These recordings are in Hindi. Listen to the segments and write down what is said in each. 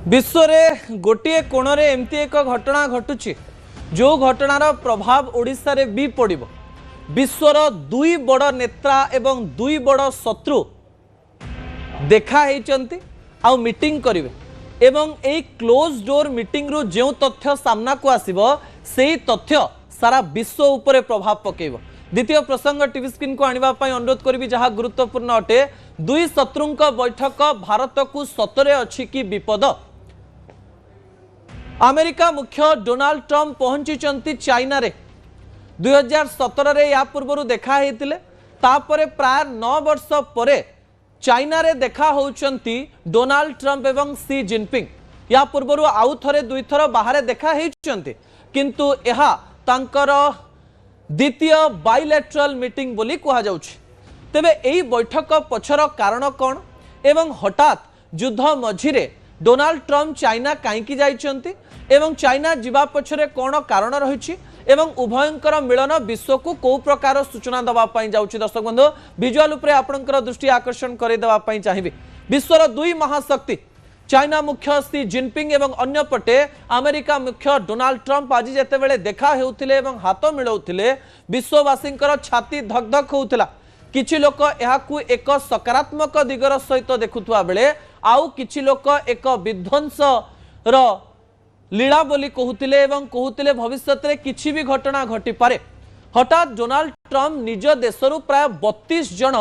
विश्व रे गोटे कोणरे एमती एक घटना घटुची जो घटनार प्रभाव ओडिशा रे भी पड़िबो। विश्वर दुई बड़ नेता एवं दुई बड़ शत्रु देखा हेचंती आउ मीटिंग करिवे एवं ए क्लोज डोर मीटिंग रु जो तथ्य सामना को आसीबो सेही तथ्य सारा विश्व उपरे प्रभाव पकेइबो। द्वितीय प्रसंग टीवी स्क्रीन को आनिबा पई अनुरोध करिवि जहा गुरुत्वपूर्ण अटे। दुई शत्रुंक बैठक भारत को सतरे अछि कि विपद। अमेरिका मुख्य डोनाल्ड ट्रम्प पहुंची चाइना रे 2017 रे या पूर्व देखा हेतिले तापरे प्राय 9 वर्ष परे चाइना रे देखा होउचंती डोनाल्ड ट्रम्प एवं सी जिनपिंग। या पूर्व आउ थरे दुई थर बाहर देखा हेचंती किंतु एहा तांकर द्वितीय बाइलेटरल मीटिंग बोली कहा जाउछि। तेबे एही बैठक पछर कारण कोन एवं हठात युद्ध मझिरे डोनाल्ड ट्रम्प चाइना काईकी जाइछंती एवं चाइना जीवा पछरे कोन कारण रहिछि एवं उभयंकर मिलन विश्व को को प्रकार सूचना दबा पई जाउछि। दर्शक बंधु विजुअल उपरे आपनकर दृष्टि आकर्षण करे दबा पई चाहिबे। विश्वर दुई महाशक्ति चाइना मुख्य सी जिनपिंग एवं अन्य पटे अमेरिका मुख्य डोनाल्ड ट्रम्प आज जेतेबेले देखा हेउथिले एवं हाथ मिलाउथिले विश्ववासींकर छाती धक धक होउथिला। किछि लोक एहाकू एक सकारात्मक दिगर सहित देखुथुआ बेले आउ किछि लोक एक विध्वंस र लीला बोली कहूतिले एवं कहूतिले भविष्य में किछि भी घटना घटी पारे। हठात डोनाल्ड ट्रम्प निज देशरु प्राय 32 जन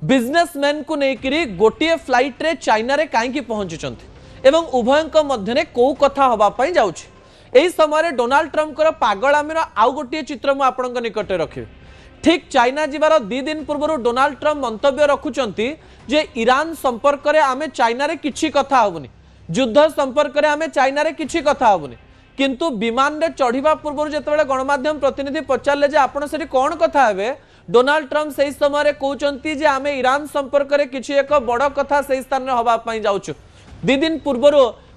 बिजनेसमैन को लेकर गोटे फ्लाइट रे चाइना रे काईकी पहुंचुचंती एवं उभयंक मध्यने को कथा हवा पई जाउछि। एही समय डोनाल्ड ट्रम्प कर पागलामीर आउ गोटे चित्र मु आपनक निकटे रखिबे। ठीक चाइना जीवार 2 दिन पूर्व डोनाल्ड ट्रम्प मंतव्य रखुचंती जे ईरान संपर्क रे आमे चाइना रे किछि कथा होबुनी, युद्ध संपर्क रे आमे चाइना रे किछि कथा होबुनी। किंतु विमान रे चढ़िबा पूर्व जेतेबेले गणमाध्यम प्रतिनिधि पचारले जे आपण सेठी कोन कथा हेबे डोनाल्ड ट्रम्प सही समय रे कहउचंती जे आमे ईरान संपर्क रे किछि एक बड़ कथा सही स्थान रे हवा पई जाउछु। 2 दिन पूर्व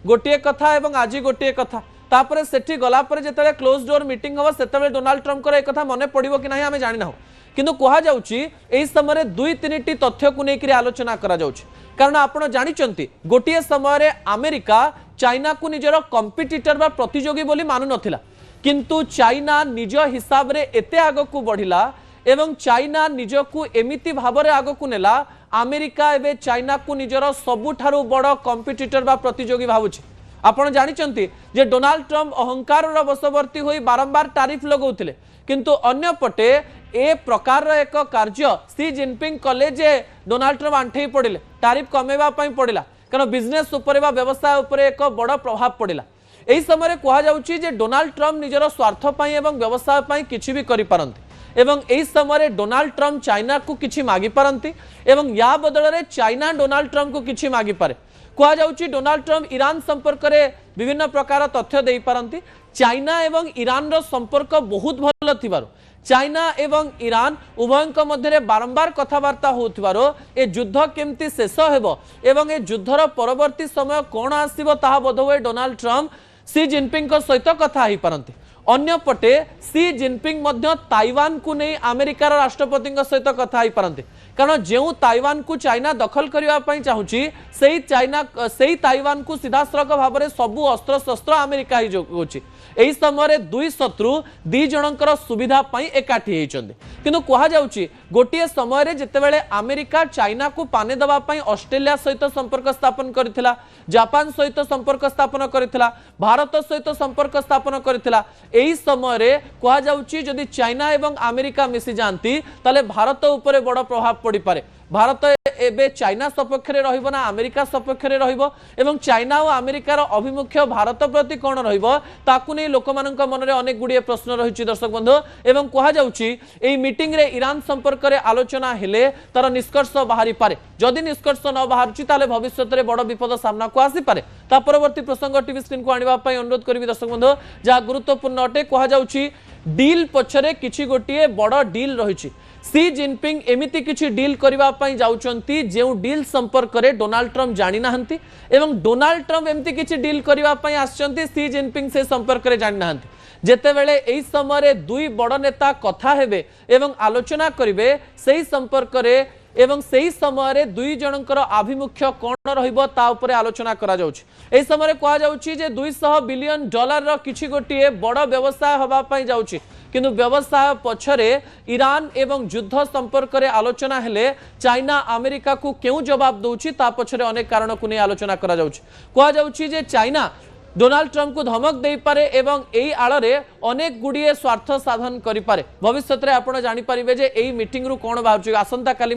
गोटे कथा एवं आज गोटे कथा तापरे सेठी गला पर जेतेबेले क्लोज डोर मीटिंग हो सेतेबेले डोनाल्ड ट्रम्प कर एक कथा मने पड़िबो कि नाही आमे जानि नाहु किंतु कहा जाउछि एही समय 2-3टी तथ्य को लेकर आलोचना करा जाउछि। कारण आपण जानिचंती गोटे समय अमेरिका चाइना को निजर कंपिटिटर बा प्रतियोगी बोली मानु नथिला किंतु चाइना निज हिसाब रे एते आगो को बढ़िला एवं चाइना निज को एमिति भाबरे आगो को नेला अमेरिका एबे चाइना को निजर सबुठारु बड़ कंपिटिटर बा प्रतियोगी भाबुछि। आपण जानिचंती जे डोनाल्ड ट्रम्प अहंकार वशवर्ती होई बारंबार टैरिफ लगौथिले किंतु अन्य पटे ए प्रकार एक कार्य सी जिनपिंग कले जे डोनाल्ड ट्रम्प आंठे पड़िले टैरिफ कमेवा पई पड़िला कारण बिजनेस उपरे बा व्यवसाय उपरे एक बड़ प्रभाव पड़िला। एही समय कहा जाउछि जे डोनाल्ड ट्रम्प निजर स्वार्थ पई एवं व्यवसाय पई किछि भी करि पारंती एवं एही समय डोनाल्ड ट्रम्प चाइना को किछि मागी पारंती एवं या बदल रे चाइना डोनाल्ड ट्रम्प को किछि मागी पारे। कहा जाउछि डोनाल्ड ट्रम्प ईरान संपर्क रे विभिन्न प्रकार तथ्य देई पारंती। चाइना एवं ईरान रो संपर्क बहुत भल थिबारो चाइना एवं ईरान उभयंक मध्य बारंबार कथबार्ता होथिबारो ए युद्ध केमती शेष हेबो एवं ए युद्धर परवर्ती समय कोन आसीबो ताहा बोधवे डोनाल्ड ट्रम्प सी जिनपिंग को सहित कथा ही पारंती। अन्य पटे सी जिनपिंग मध्य ताइवान को नहीं अमेरिकार राष्ट्रपति सहित कथा ही पारंती कारण जो ताइवान को चाइना दखल करने चाहूँगी से ताइवान को सीधासख भाव में सबू अस्त्र शस्त्र अमेरिका ही जोगाउछि। एही समय दुई शत्रु 2 जनकर सुविधा पई एकाठी होइछन्ते किंतु कहा जाउछि गोटे समय जेतेबेले अमेरिका चाइना को पाने दबा पई ऑस्ट्रेलिया सहित संपर्क स्थापन करथिला, जापान सहित संपर्क स्थापन करथिला, भारत सहित संपर्क स्थापन करथिला। एही समय कहा जाउछि जदि चाइना एवं अमेरिका मिसी जानती ताले भारत उपरे बड़ प्रभाव पड़ी पारे। भारत एबे चाइना सपक्ष रे रहिबो ना अमेरिका सपक्ष रे रहिबो एवं चाइना और अमेरिकार अभिमुख्य भारत प्रति कोन रहिबो ताकू नै लोकमाननक मन रे अनेक गुडिये प्रश्न रहिछि। दर्शक बंधु एवं कहा जाउछि एई मीटिंग रे ईरान संपर्क रे आलोचना हेले तार निष्कर्ष बाहरी पारे। जदि निष्कर्ष न बाहरछि ताले भविष्य रे बड़ विपद सामना को आसी पारे। ता परवर्ती प्रसंग टीवी स्क्रीन को आनिबा पई अनुरोध करबी दर्शक बंधु जा गुरुत्वपूर्ण अटे। कहा जाउछि डील पछरे किछि गोटिए बड़ डील रहिछि। सी जिनपिंग एमिति किछि डील करिबा पई जाउचंती जेउ डील संपर्क रे डोनाल्ड ट्रम्प जानि नाहंती एवं डोनाल्ड ट्रम्प एमिति किछि डील करिबा पई आछंती सी जिनपिंग से संपर्क रे जानि नाहंती। जेतेबेले एही समय दुई बड़ नेता कथा हेबे एवं आलोचना करिवे सेही संपर्क रे एवं सही समय दुई जनकर आभिमुख्य कौन रहिबो ता उपरे आलोचना करा जाउछि। एही समय कहा जाउछि जे $200 बिलियन रो किछि गोटिए बड़ व्यवसाय हबा पई जाउछि, किंतु व्यवसाय पछरे ईरान एवं युद्ध संपर्क में आलोचना हेले चाइना अमेरिका को क्यों जवाब दउछि ता पछरे अनेक कारण को नहीं आलोचना करा जाउछि। कहा जाउछि जे चाइना डोनाल्ड ट्रम्प को धमक दे पारे एवं एई आଳରେ अनेक गुड़िए स्वार्थ साधन करि पारे। भविष्य में आपण जानि परिबे जे एई मीटिंग रु कोन बाहर आसंता काली